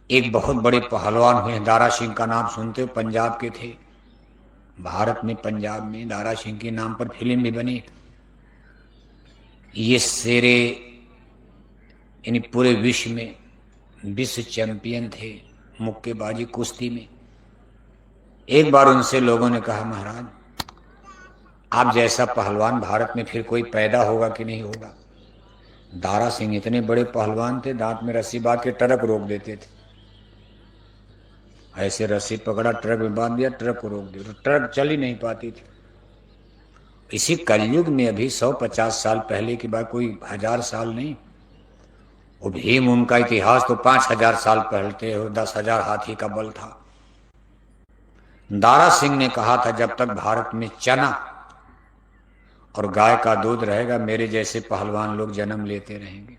एक बहुत बड़े पहलवान हुए, दारा सिंह का नाम सुनते हो? पंजाब के थे। भारत में पंजाब में दारा सिंह के नाम पर फिल्म भी बनी। ये शेरे यानी पूरे विश्व में विश्व चैंपियन थे मुक्केबाजी कुश्ती में। एक बार उनसे लोगों ने कहा, महाराज आप जैसा पहलवान भारत में फिर कोई पैदा होगा कि नहीं होगा? दारा सिंह इतने बड़े पहलवान थे, दांत में रस्सी बांध के ट्रक रोक देते थे। ऐसे रस्सी पकड़ा, ट्रक में बांध दिया, ट्रक को रोक दिया, तो ट्रक चल ही नहीं पाती थी। इसी कलयुग में अभी 150 साल पहले की बात, कोई 1000 साल नहीं। वो भीम, उनका इतिहास तो 5000 साल पहले हो, 10,000 हाथी का बल था। दारा सिंह ने कहा था, जब तक भारत में चना और गाय का दूध रहेगा, मेरे जैसे पहलवान लोग जन्म लेते रहेंगे।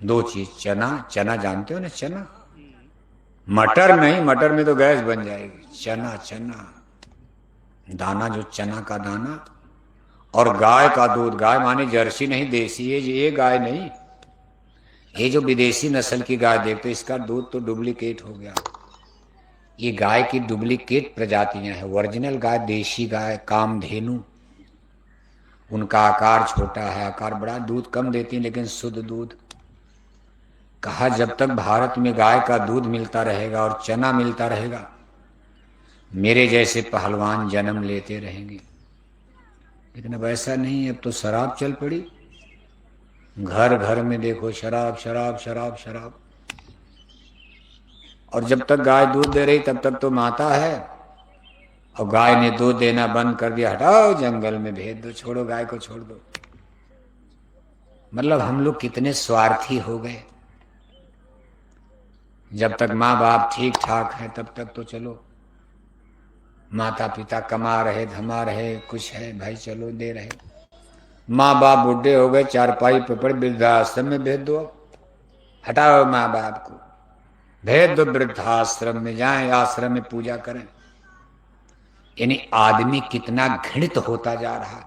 दो चीज, चना, चना जानते हो ना? चना, मटर नहीं, मटर में तो गैस बन जाएगी। चना, चना दाना, जो चना का दाना, और गाय का दूध। गाय माने जर्सी नहीं, देसी है ये गाय नहीं। ये जो विदेशी नस्ल की गाय देखते, इसका दूध तो डुप्लीकेट हो गया। ये गाय की डुप्लीकेट प्रजातियां हैं। ओरिजिनल गाय देशी गाय कामधेनु, उनका आकार छोटा है, आकार बड़ा, दूध कम देती है लेकिन शुद्ध दूध। कहा जब तक भारत में गाय का दूध मिलता रहेगा और चना मिलता रहेगा, मेरे जैसे पहलवान जन्म लेते रहेंगे। लेकिन अब ऐसा नहीं है, अब तो शराब चल पड़ी। घर घर में देखो शराब, शराब, शराब, शराब। और जब तक गाय दूध दे रही तब तक तो माता है, और गाय ने दूध देना बंद कर दिया, हटाओ जंगल में भेज दो, छोड़ो गाय को, छोड़ दो। मतलब हम लोग कितने स्वार्थी हो गए। जब तक माँ बाप ठीक ठाक है तब तक तो चलो, माता पिता कमा रहे, धमा रहे, कुछ है भाई, चलो दे रहे। माँ बाप बूढ़े हो गए, चारपाई पे पड़े, वृद्धाश्रम में भेज दो। हटाओ माँ बाप को, भेज दो वृद्धाश्रम में, जाएं आश्रम में पूजा करें। यानी आदमी कितना घृणित होता जा रहा।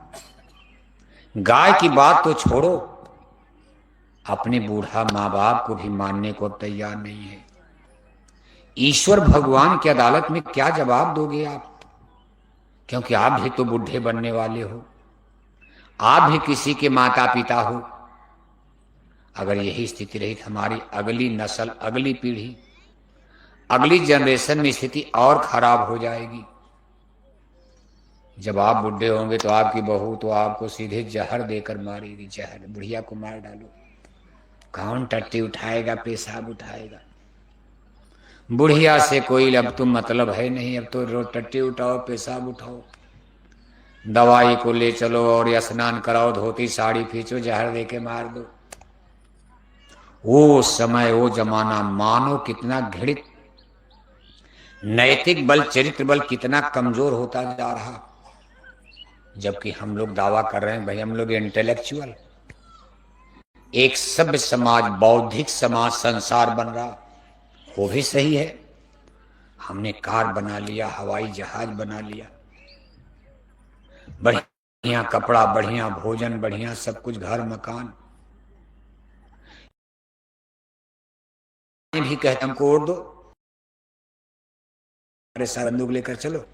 गाय की बात तो छोड़ो, अपने बूढ़ा माँ बाप को भी मानने को अब तैयार नहीं है। ईश्वर भगवान की अदालत में क्या जवाब दोगे आप? क्योंकि आप भी तो बूढ़े बनने वाले हो, आप भी किसी के माता पिता हो। अगर यही स्थिति रही, हमारी अगली नस्ल, अगली पीढ़ी, अगली जनरेशन में स्थिति और खराब हो जाएगी। जब आप बूढ़े होंगे तो आपकी बहू तो आपको सीधे जहर देकर मारेगी। जहर, बुढ़िया को मार डालो, कौन टट्टी उठाएगा, पेशाब उठाएगा? बुढ़िया से कोई अब तो मतलब है नहीं, अब तो रोज टट्टी उठाओ, पेशाब उठाओ, दवाई को ले चलो और स्नान कराओ, धोती साड़ी खींचो, जहर दे के मार दो। वो समय, वो जमाना, मानो कितना घृणित। नैतिक बल, चरित्र बल कितना कमजोर होता जा रहा। जबकि हम लोग दावा कर रहे हैं भाई हम लोग इंटेलेक्चुअल, एक सभ्य समाज, बौद्धिक समाज, संसार बन रहा। वो भी सही है, हमने कार बना लिया, हवाई जहाज बना लिया, बढ़िया कपड़ा, बढ़िया भोजन, बढ़िया सब कुछ, घर मकान। भी कहते हमको ओढ़ दो, अरे सर बंदूक लेकर चलो,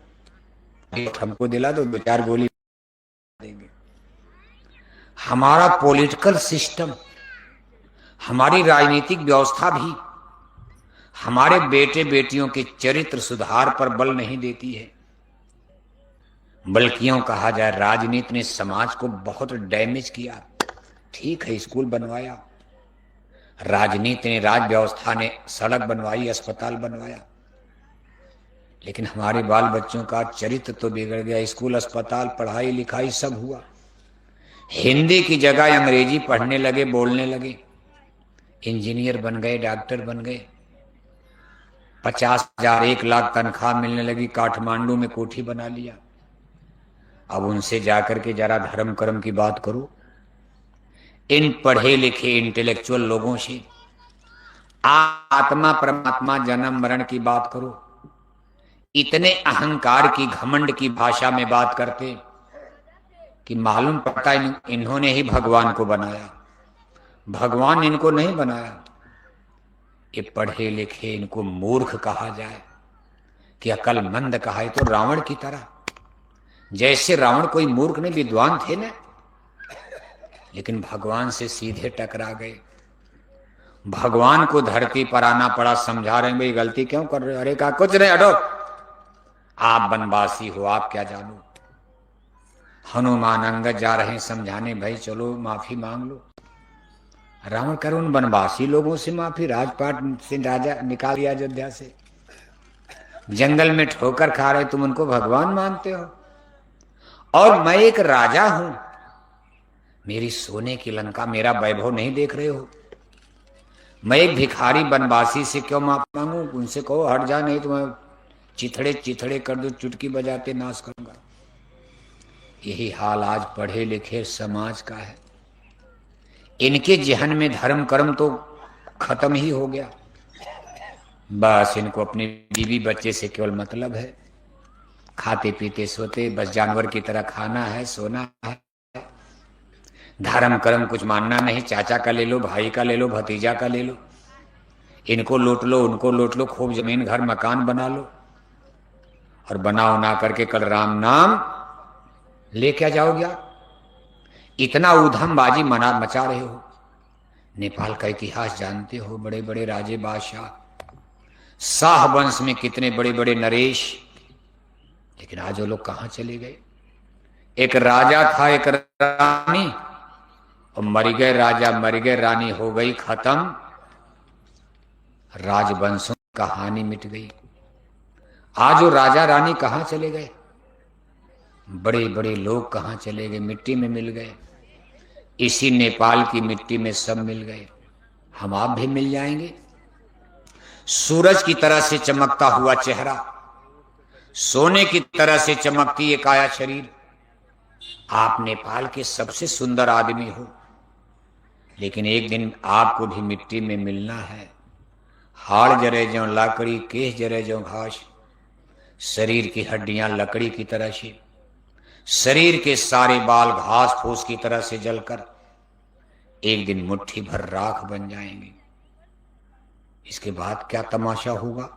हमको दिला दो, 2-4 गोली देंगे। हमारा पॉलिटिकल सिस्टम, हमारी राजनीतिक व्यवस्था भी हमारे बेटे बेटियों के चरित्र सुधार पर बल नहीं देती है। बल्कि यूं कहा जाए, राजनीति ने समाज को बहुत डैमेज किया। ठीक है, स्कूल बनवाया, राजनीति ने, राज व्यवस्था ने सड़क बनवाई, अस्पताल बनवाया, लेकिन हमारे बाल बच्चों का चरित्र तो बिगड़ गया। स्कूल, अस्पताल, पढ़ाई लिखाई सब हुआ, हिंदी की जगह अंग्रेजी पढ़ने लगे, बोलने लगे, इंजीनियर बन गए, डॉक्टर बन गए, 50,000 1 लाख तनख्वाह मिलने लगी, काठमांडू में कोठी बना लिया। अब उनसे जाकर के जरा धर्म कर्म की बात करो, इन पढ़े लिखे इंटेलेक्चुअल लोगों से आत्मा परमात्मा जन्म मरण की बात करो। इतने अहंकार की, घमंड की भाषा में बात करते कि मालूम पड़ता इन्होंने ही भगवान को बनाया, भगवान इनको नहीं बनाया। ये पढ़े लिखे इनको मूर्ख कहा जाए कि अकलमंद कहा है, तो रावण की तरह। जैसे रावण कोई मूर्ख नहीं, विद्वान थे ना, लेकिन भगवान से सीधे टकरा गए। भगवान को धरती पर आना पड़ा, समझा रहे हैं भाई गलती क्यों कर रहे हो। अरे कहा कुछ नहीं, हटो, आप बनवासी हो, आप क्या जानो। हनुमान अंगद जा रहे हैं समझाने, भाई चलो माफी मांग लो। रावण कर उन बनवासी लोगों से माफी, राजपाट से राजा निकाल दिया अयोध्या से, जंगल में ठोकर खा रहे, तुम उनको भगवान मानते हो। और मैं एक राजा हूं, मेरी सोने की लंका, मेरा वैभव नहीं देख रहे हो। मैं एक भिखारी बनवासी से क्यों माफ मांगू। उनसे कहो हट जा, नहीं तो मैं चिथड़े चिथड़े कर दो, चुटकी बजाते नाश करूंगा। यही हाल आज पढ़े लिखे समाज का है। इनके जहन में धर्म कर्म तो खत्म ही हो गया। बस इनको अपनी बीवी बच्चे से केवल मतलब है, खाते पीते सोते, बस जानवर की तरह खाना है, सोना है। धर्म कर्म कुछ मानना नहीं, चाचा का ले लो, भाई का ले लो, भतीजा का ले लो, इनको लूट लो, उनको लूट लो, खूब जमीन घर मकान बना लो, और बना उना करके कल राम नाम ले क्या जाओगे। इतना उधमबाजी मना मचा रहे हो। नेपाल का इतिहास जानते हो, बड़े बड़े राजे बादशाह, शाह वंश में कितने बड़े बड़े नरेश, लेकिन आज वो लोग कहां चले गए। एक राजा था, एक रानी, और मर गए राजा, मर गए रानी, हो गई खत्म, राजवंशों की कहानी मिट गई। आज वो राजा रानी कहां चले गए, बड़े बड़े लोग कहां चले गए, मिट्टी में मिल गए। इसी नेपाल की मिट्टी में सब मिल गए, हम आप भी मिल जाएंगे। सूरज की तरह से चमकता हुआ चेहरा, सोने की तरह से चमकती ये काया शरीर, आप नेपाल के सबसे सुंदर आदमी हो, लेकिन एक दिन आपको भी मिट्टी में मिलना है। हाड़ जरे जो लाकड़ी, केश जरे जो घास, शरीर की हड्डियां लकड़ी की तरह से, शरीर के सारे बाल घास फूस की तरह से जलकर एक दिन मुट्ठी भर राख बन जाएंगे। इसके बाद क्या तमाशा होगा।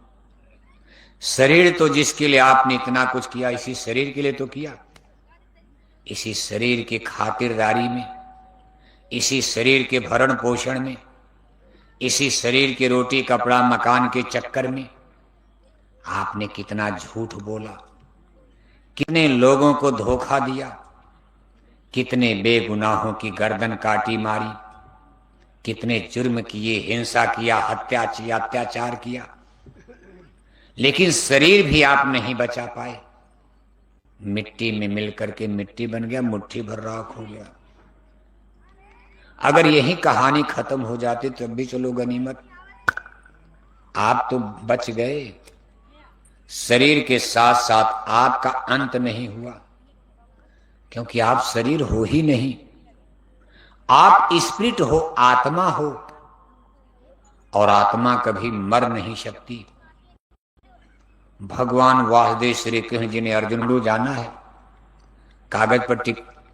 शरीर तो जिसके लिए आपने इतना कुछ किया, इसी शरीर के लिए तो किया, इसी शरीर की खातिरदारी में, इसी शरीर के भरण पोषण में, इसी शरीर के रोटी कपड़ा मकान के चक्कर में आपने कितना झूठ बोला, कितने लोगों को धोखा दिया, कितने बेगुनाहों की गर्दन काटी मारी, कितने जुर्म किए, हिंसा किया, हत्या की, अत्याचार किया, लेकिन शरीर भी आप नहीं बचा पाए। मिट्टी में मिलकर के मिट्टी बन गया, मुट्ठी भर राख हो गया। अगर यही कहानी खत्म हो जाती तब भी चलो गनीमत, आप तो बच गए। शरीर के साथ साथ आपका अंत नहीं हुआ, क्योंकि आप शरीर हो ही नहीं, आप स्पिरिट हो, आत्मा हो, और आत्मा कभी मर नहीं सकती। भगवान वासुदेव श्री कृष्ण जी ने अर्जुन को जाना है, कागज पर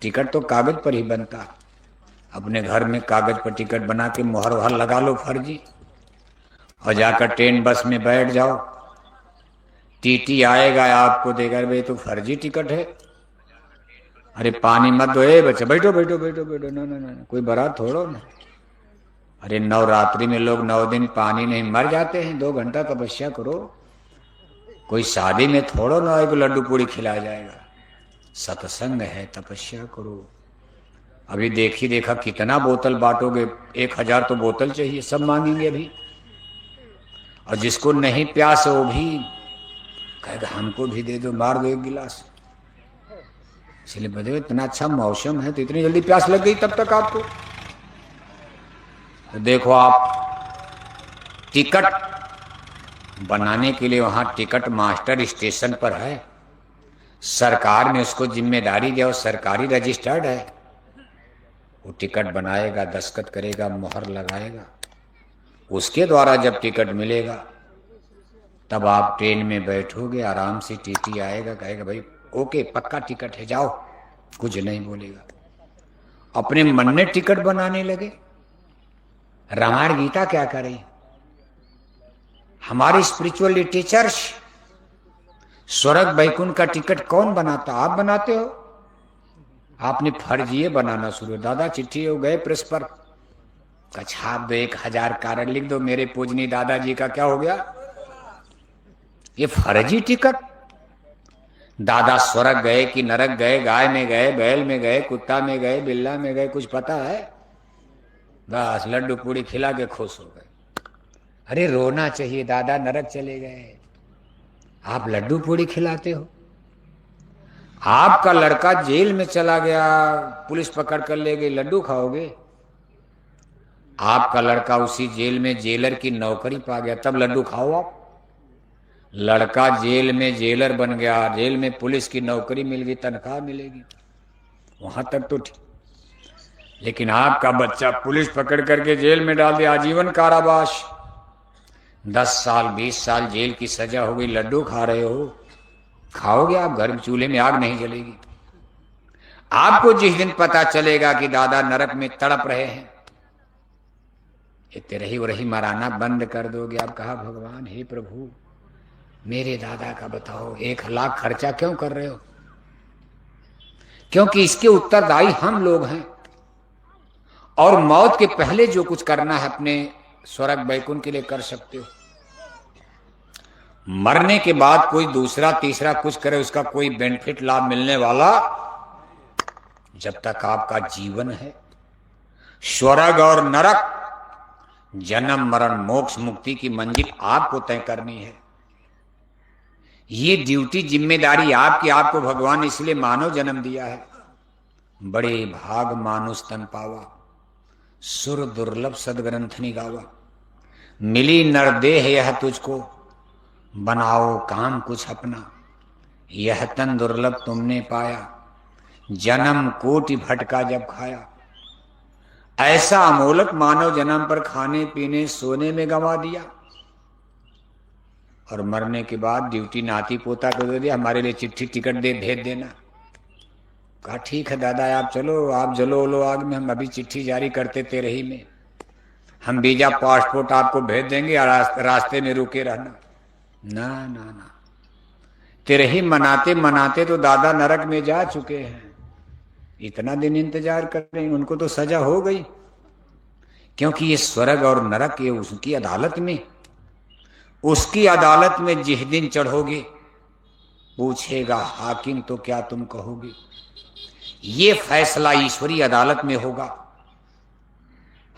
टिकट तो कागज पर ही बनता है। अपने घर में कागज पर टिकट बना के मोहर वहर लगा लो फर्जी, और जाकर ट्रेन बस में बैठ जाओ। टीटी आएगा आपको देगा, भाई तो फर्जी टिकट है, अरे पानी मत दो, बच्चा बैठो बैठो बैठो बैठो, ना ना ना, कोई बारात थोड़ो ना। अरे नवरात्रि में लोग 9 दिन पानी नहीं मर जाते हैं, 2 घंटा तपस्या करो। कोई शादी में थोड़ो ना एक लड्डू पूड़ी खिलाया जाएगा, सत्संग है, तपस्या करो। अभी देखी देखा कितना बोतल बांटोगे, 1000 तो बोतल चाहिए, सब मांगेंगे अभी। और जिसको नहीं प्यास है वो भी कहेगा हमको भी दे दो, मार दो 1 गिलास। इसलिए बताओ इतना अच्छा मौसम है तो इतनी जल्दी प्यास लग गई तब तक आपको। तो देखो आप टिकट बनाने के लिए वहां टिकट मास्टर स्टेशन पर है, सरकार ने उसको जिम्मेदारी दिया, सरकारी रजिस्टर्ड है, वो टिकट बनाएगा, दस्तखत करेगा, मोहर लगाएगा, उसके द्वारा जब टिकट मिलेगा तब आप ट्रेन में बैठोगे, आराम से टीटी आएगा, कहेगा भाई ओके पक्का टिकट है, जाओ, कुछ नहीं बोलेगा। अपने मन में टिकट बनाने लगे। रामायण गीता क्या करे, हमारे स्पिरिचुअल टीचर्स, स्वर्ग वैकुंठ का टिकट कौन बनाता? आप बनाते हो। आपने फर्जिए बनाना शुरू। दादा चिट्ठी हो गए प्रेस पर, छाप दो, 1000 कारण लिख दो, मेरे पूजनी दादाजी का क्या हो गया? ये फर्जी टिकट। दादा स्वर्ग गए कि नरक गए, गाय में गए, बैल में गए, कुत्ता में गए, बिल्ला में गए, कुछ पता है? बस लड्डू पूड़ी खिला के खुश हो गए। अरे रोना चाहिए, दादा नरक चले गए, आप लड्डू पूड़ी खिलाते हो। आपका लड़का जेल में चला गया, पुलिस पकड़ कर ले गई, लड्डू खाओगे? आपका लड़का उसी जेल में जेलर की नौकरी पा गया, तब लड्डू खाओ आप। लड़का जेल में जेलर बन गया, जेल में पुलिस की नौकरी मिल गई, तनख्वाह मिलेगी, वहां तक तो ठीक। लेकिन आपका बच्चा पुलिस पकड़ करके जेल में डाल दिया, आजीवन कारावास, 10 साल 20 साल जेल की सजा हो गई, लड्डू खा रहे हो। खाओगे आप? घर चूल्हे में आग नहीं जलेगी। आपको जिस दिन पता चलेगा कि दादा नरक में तड़प रहे हैं, ये रही वही मराना बंद कर दोगे। आप कहा भगवान हे प्रभु मेरे दादा का बताओ, 1 लाख खर्चा क्यों कर रहे हो? क्योंकि इसके उत्तरदायी हम लोग हैं। और मौत के पहले जो कुछ करना है अपने स्वर्ग वैकुंठ के लिए कर सकते हो। मरने के बाद कोई दूसरा तीसरा कुछ करे, उसका कोई बेनिफिट लाभ मिलने वाला जब तक आपका जीवन है। स्वर्ग और नरक, जन्म मरण मोक्ष मुक्ति की मंजिल आपको तय करनी है। ये ड्यूटी जिम्मेदारी आपकी। आपको भगवान इसलिए मानव जन्म दिया है। बड़े भाग मानुष तन पावा, सुर दुर्लभ सदग्रंथ गावा। मिली नरदेह यह तुझको, बनाओ काम कुछ अपना। यह तन दुर्लभ तुमने पाया, जन्म कोटि भटका जब खाया। ऐसा अमोलक मानव जन्म पर खाने पीने सोने में गंवा दिया, और मरने के बाद ड्यूटी नाती पोता को दे दिया, हमारे लिए चिट्ठी टिकट दे भेज देना। कहा ठीक है दादा आप चलो, आप जलो लो आग में, हम अभी चिट्ठी जारी करते तेरे ही में, हम वीजा पासपोर्ट आपको भेज देंगे और रास्ते में रुके रहना। ना ना ना, तेरे ही मनाते मनाते तो दादा नरक में जा चुके हैं, इतना दिन इंतजार कर रहे हैं, उनको तो सजा हो गई। क्योंकि ये स्वर्ग और नरक ये उसकी अदालत में, उसकी अदालत में जिस दिन चढ़ोगे पूछेगा हाकिम तो क्या तुम कहोगे। ये फैसला ईश्वरी अदालत में होगा,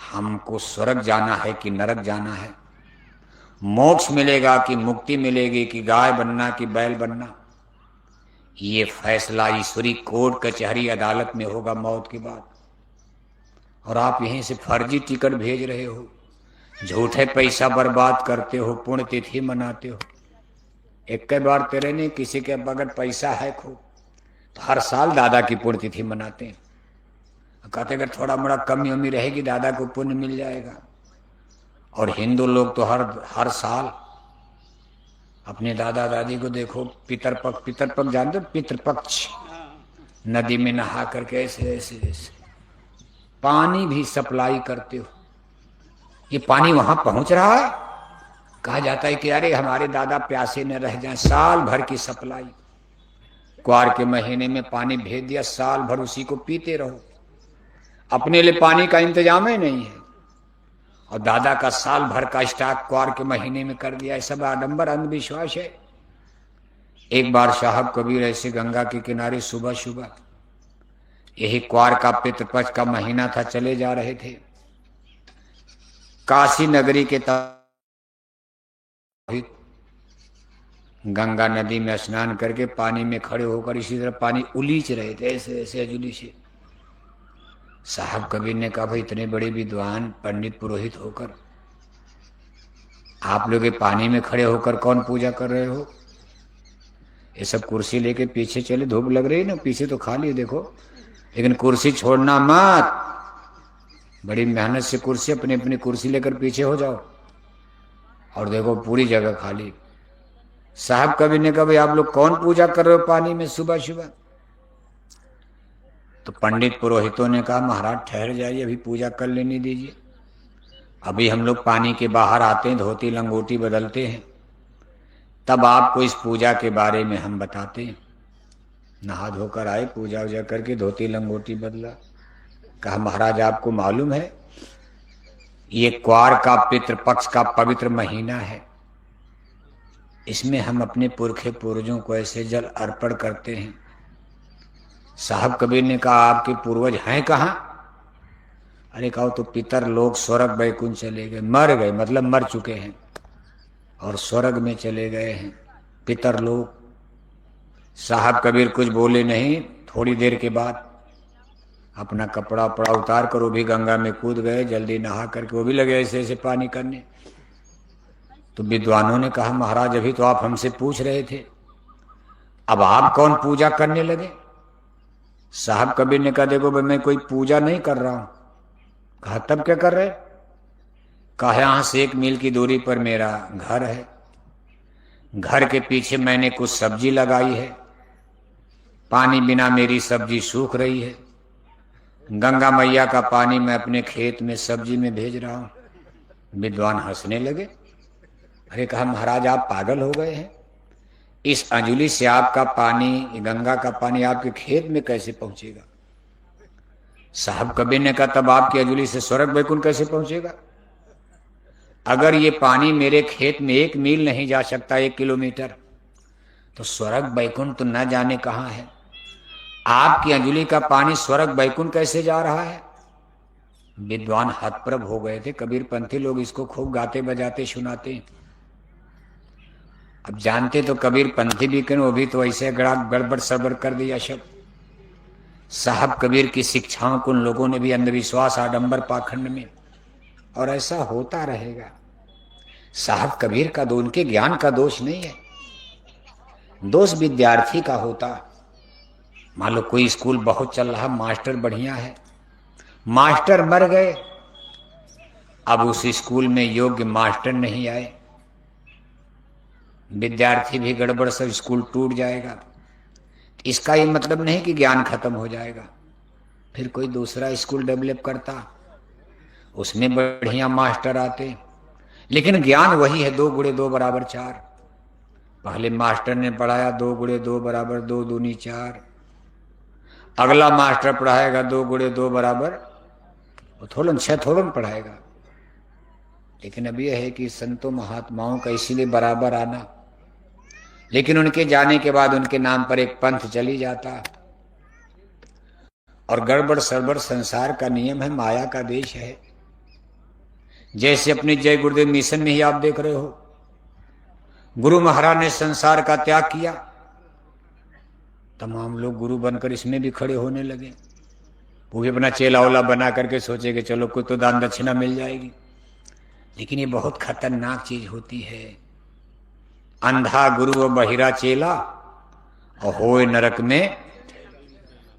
हमको स्वर्ग जाना है कि नरक जाना है, मोक्ष मिलेगा कि मुक्ति मिलेगी, कि गाय बनना कि बैल बनना। ये फैसला ईश्वरी कोर्ट कचहरी अदालत में होगा मौत के बाद। और आप यहीं से फर्जी टिकट भेज रहे हो, झूठे पैसा बर्बाद करते हो, पुण्य तिथि मनाते हो। एक कई बार तेरे ने किसी के अगर पैसा है खूब तो हर साल दादा की पुण्य तिथि मनाते हैं। कहते अगर थोड़ा मोड़ा कमी उमी रहेगी दादा को पुण्य मिल जाएगा। और हिंदू लोग तो हर साल अपने दादा दादी को देखो, पितरपक्ष जानते हो? पितृपक्ष, नदी में नहा करके ऐसे ऐसे ऐसे पानी भी सप्लाई करते हो। ये पानी वहां पहुंच रहा है, कहा जाता है कि अरे हमारे दादा प्यासे न रह जाएं, साल भर की सप्लाई। क्वार के महीने में पानी भेज दिया, साल भर उसी को पीते रहो, अपने लिए पानी का इंतजाम ही नहीं है। और दादा का साल भर का स्टॉक क्वार के महीने में कर दिया, सब आडंबर अंधविश्वास है। एक बार साहब कबीर ऐसे गंगा के किनारे सुबह सुबह, यही क्वार का पितृपक्ष का महीना था, चले जा रहे थे काशी नगरी के गंगा नदी में स्नान करके पानी में खड़े होकर इसी तरह पानी उलीच रहे थे, ऐसे ऐसे अजुली से। साहब कबीर ने कहा भाई इतने बड़े विद्वान पंडित पुरोहित होकर आप लोग पानी में खड़े होकर कौन पूजा कर रहे हो? ये सब कुर्सी लेके पीछे चले, धूप लग रही है ना, पीछे तो खाली देखो, लेकिन कुर्सी छोड़ना मत। बड़ी मेहनत से कुर्सी अपनी अपनी कुर्सी लेकर पीछे हो जाओ, और देखो पूरी जगह खाली। साहब कबीर ने कहा भाई आप लोग कौन पूजा कर रहे हो पानी में सुबह सुबह? तो पंडित पुरोहितों ने कहा महाराज ठहर जाइए, अभी पूजा कर लेने दीजिए। अभी हम लोग पानी के बाहर आते हैं, धोती लंगोटी बदलते हैं, तब आपको इस पूजा के बारे में हम बताते हैं। नहा धोकर आए, पूजा वूजा करके धोती लंगोटी बदला। कहा महाराज आपको मालूम है ये क्वार का पितृपक्ष का पवित्र महीना है, इसमें हम अपने पुरखे पूर्वजों को ऐसे जल अर्पण करते हैं। साहब कबीर ने कहा आपके पूर्वज हैं कहाँ? अरे कहो तो पितर लोग स्वर्ग बैकुंठ चले गए, मर गए मतलब मर चुके हैं और स्वर्ग में चले गए हैं पितर लोग। साहब कबीर कुछ बोले नहीं। थोड़ी देर के बाद अपना कपड़ा उपड़ा उतार कर वो भी गंगा में कूद गए, जल्दी नहा करके वो भी लगे ऐसे ऐसे पानी करने। तो विद्वानों ने कहा महाराज अभी तो आप हमसे पूछ रहे थे, अब आप कौन पूजा करने लगे? साहब कबीर ने कहा देखो भाई मैं कोई पूजा नहीं कर रहा हूं। कहा तब क्या कर रहे? कहा यहां से 1 मील की दूरी पर मेरा घर है, घर के पीछे मैंने कुछ सब्जी लगाई है, पानी बिना मेरी सब्जी सूख रही है, गंगा मैया का पानी मैं अपने खेत में सब्जी में भेज रहा हूं। विद्वान हंसने लगे। अरे कहा महाराज आप पागल हो गए हैं, इस अंजुली से आपका पानी, गंगा का पानी आपके खेत में कैसे पहुंचेगा? साहब कबीर ने कहा तब आपकी अंजुली से स्वर्ग बैकुंठ कैसे पहुंचेगा? अगर ये पानी मेरे खेत में 1 मील नहीं जा सकता, 1 किलोमीटर, तो स्वर्ग बैकुंठ तो न जाने कहां है। आपकी अंजुली का पानी स्वर्ग बैकुंठ कैसे जा रहा है? विद्वान हतप्रभ हो गए थे। कबीर पंथी लोग इसको खूब गाते बजाते सुनाते। अब जानते तो कबीर पंथी भी करें, वो भी तो ऐसे गड़बड़ सड़बड़ कर दिया शब्द। साहब कबीर की शिक्षाओं को उन लोगों ने भी अंधविश्वास आडंबर पाखंड में, और ऐसा होता रहेगा। साहब कबीर का उनके ज्ञान का दोष नहीं है, दोष विद्यार्थी का होता। मान लो कोई स्कूल बहुत चल रहा, मास्टर बढ़िया है, मास्टर मर गए, अब उस स्कूल में योग्य मास्टर नहीं आए, विद्यार्थी भी गड़बड़, सब स्कूल टूट जाएगा। इसका ये मतलब नहीं कि ज्ञान खत्म हो जाएगा, फिर कोई दूसरा स्कूल डेवलप करता, उसमें बढ़िया मास्टर आते, लेकिन ज्ञान वही है 2 गुणे 2 बराबर 4। पहले मास्टर ने पढ़ाया 2 गुणे 2 बराबर 2 दूनी 4, अगला मास्टर पढ़ाएगा 2 गुणे 2 बराबर, वो थोड़न 6 थोड़न पढ़ाएगा। लेकिन अब यह है कि संतों महात्माओं का इसीलिए बराबर आना, लेकिन उनके जाने के बाद उनके नाम पर एक पंथ चली जाता। और गड़बड़ सड़बड़ संसार का नियम है, माया का देश है। जैसे अपने जय गुरुदेव मिशन में ही आप देख रहे हो, गुरु महाराज ने संसार का त्याग किया, तमाम लोग गुरु बनकर इसमें भी खड़े होने लगे। वो भी अपना चेला ओला बना करके सोचे कि चलो कोई तो दान दक्षिणा मिल जाएगी। लेकिन ये बहुत खतरनाक चीज होती है। अंधा गुरु व बहिरा चेला और होए नरक में,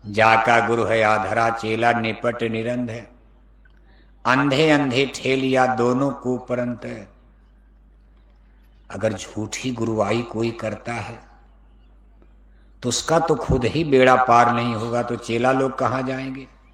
जाका गुरु है आधरा चेला निपट निरंध है। अंधे अंधे ठेलिया दोनों कुपरंत है। अगर झूठी गुरुवाई कोई करता है तो उसका तो खुद ही बेड़ा पार नहीं होगा, तो चेला लोग कहाँ जाएंगे?